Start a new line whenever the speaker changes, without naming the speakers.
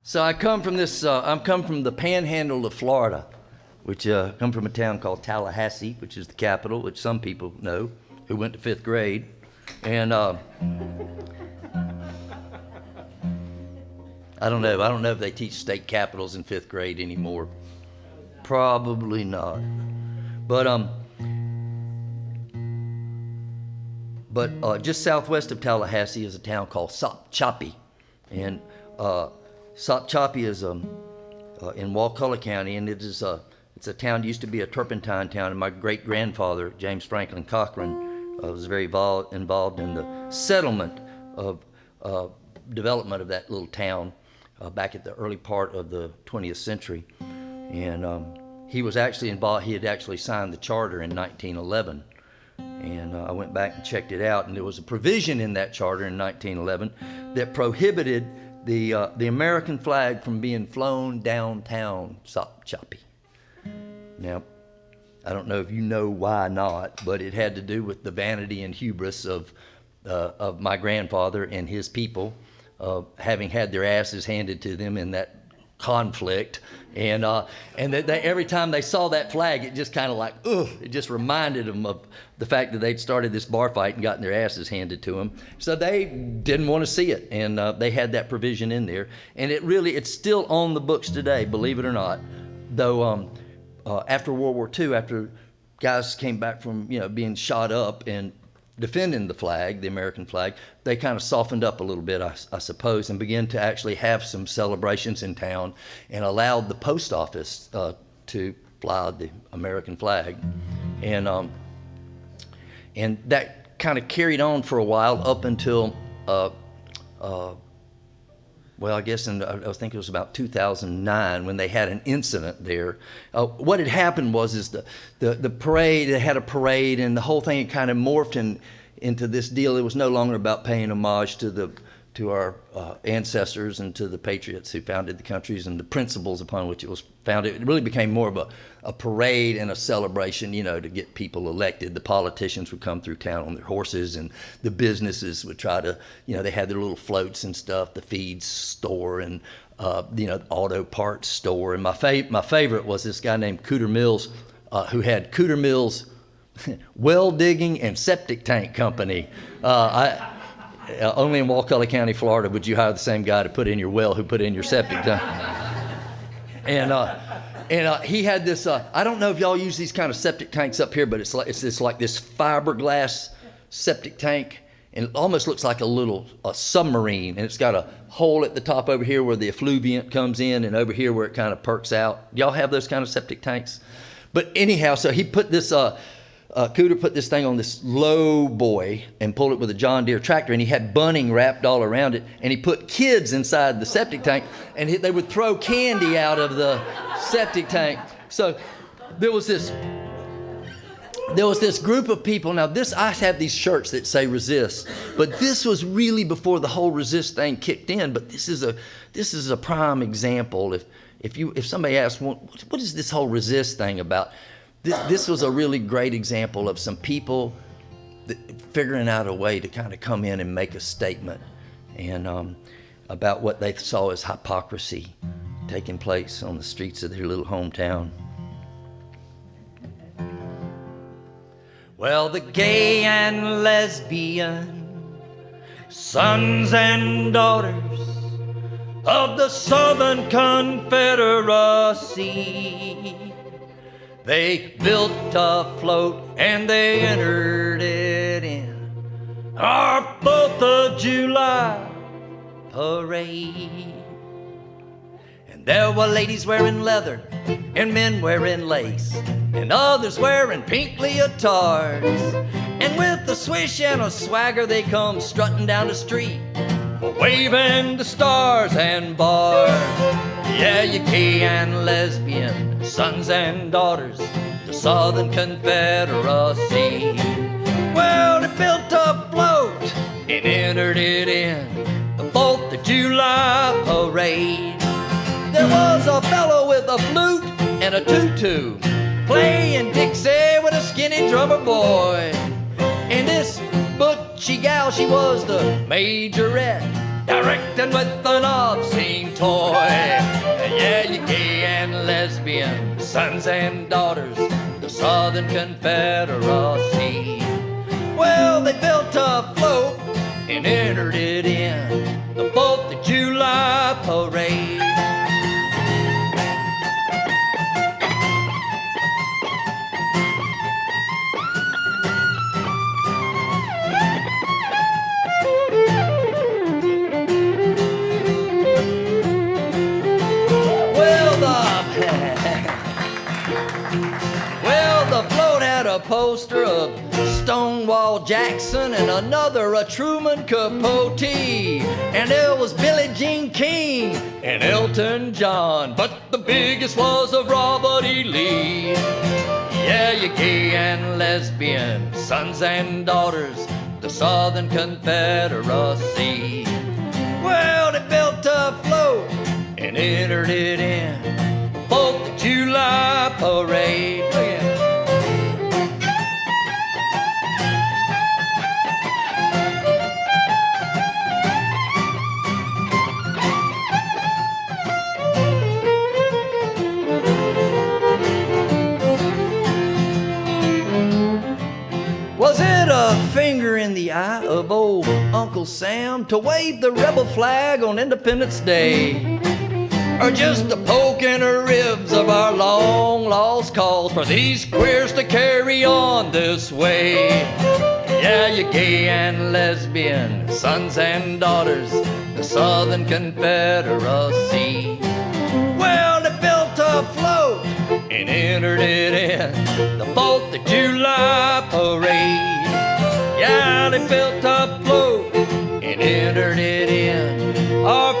So I come from this. I'm come from the Panhandle of Florida, which come from a town called Tallahassee, which is the capital, which some people know who went to 5th grade, and I don't know. I don't know if they teach state capitals in 5th grade anymore. Probably not. But just southwest of Tallahassee is a town called Sopchoppy, and Sopchoppy is in Wakulla County, and it's a town, used to be a turpentine town, and my great-grandfather, James Franklin Cochran, was very involved in the settlement of development of that little town back at the early part of the 20th century. And he was actually involved. He had actually signed the charter in 1911. And I went back and checked it out, and there was a provision in that charter in 1911 that prohibited the American flag from being flown downtown Sopchoppy. Now, I don't know if you know why not, but it had to do with the vanity and hubris of my grandfather and his people, having had their asses handed to them in that conflict, and that every time they saw that flag, it just kind of like, it just reminded them of the fact that they'd started this bar fight and gotten their asses handed to them. So they didn't want to see it, and they had that provision in there, and it's still on the books today, believe it or not. Though after World War II, after guys came back from being shot up and defending the flag, the American flag, they kind of softened up a little bit, I suppose, and began to actually have some celebrations in town and allowed the post office to fly the American flag. And that kind of carried on for a while up until, I guess I think it was about 2009 when they had an incident there. What had happened was the parade, they had a parade, and the whole thing had kind of morphed into this deal. It was no longer about paying homage to our ancestors and to the patriots who founded the countries and the principles upon which it was founded. It really became more of a parade and a celebration, to get people elected. The politicians would come through town on their horses, and the businesses would try to, they had their little floats and stuff, the feed store and, the auto parts store. And my favorite was this guy named Cooter Mills, who had Cooter Mills Well Digging and Septic Tank Company. Only in Wakulla County, Florida, would you hire the same guy to put in your well who put in your septic tank. And he had this. I don't know if y'all use these kind of septic tanks up here, but it's like this fiberglass septic tank, and it almost looks like a submarine, and it's got a hole at the top over here where the effluviant comes in, and over here where it kind of perks out. Y'all have those kind of septic tanks? But anyhow, so he put this. Cooter put this thing on this low boy and pulled it with a John Deere tractor, and he had bunting wrapped all around it, and he put kids inside the septic tank, and they would throw candy out of the septic tank. So there was this group of people. Now I have these shirts that say resist, but this was really before the whole resist thing kicked in. But this is a prime example. If somebody asks, what is this whole resist thing about? This was a really great example of some people figuring out a way to kind of come in and make a statement and about what they saw as hypocrisy taking place on the streets of their little hometown. Well, the gay and lesbian sons and daughters of the Southern Confederacy, they built a float and they entered it in our 4th of July parade. And there were ladies wearing leather and men wearing lace and others wearing pink leotards. And with a swish and a swagger they come strutting down the street, waving the stars and bars. Yeah, you gay and lesbian sons and daughters, the Southern Confederacy. Well, they built a float and entered it in the 4th of July parade. There was a fellow with a flute and a tutu playing Dixie with a skinny drummer boy. And this butchy gal, she was the majorette, directing with an obscene toy. Yeah, you gay and lesbian sons and daughters, the Southern Confederacy. Well, they built a float and entered it in the 4th of July parade. Well, the float had a poster of Stonewall Jackson and another a Truman Capote, and there was Billie Jean King and Elton John, but the biggest was of Robert E. Lee. Yeah, you gay and lesbian sons and daughters, the Southern Confederacy. Well, they built a float and entered it in 4th of July parade. Look at it. Was it a finger in the eye of old Uncle Sam to wave the rebel flag on Independence Day? Or just a poke in the ribs of our long-lost cause for these queers to carry on this way? Yeah, you gay and lesbian sons and daughters, the Southern Confederacy. Well, they built a float and entered it in the 4th of July parade. Yeah, they built a float and entered it in our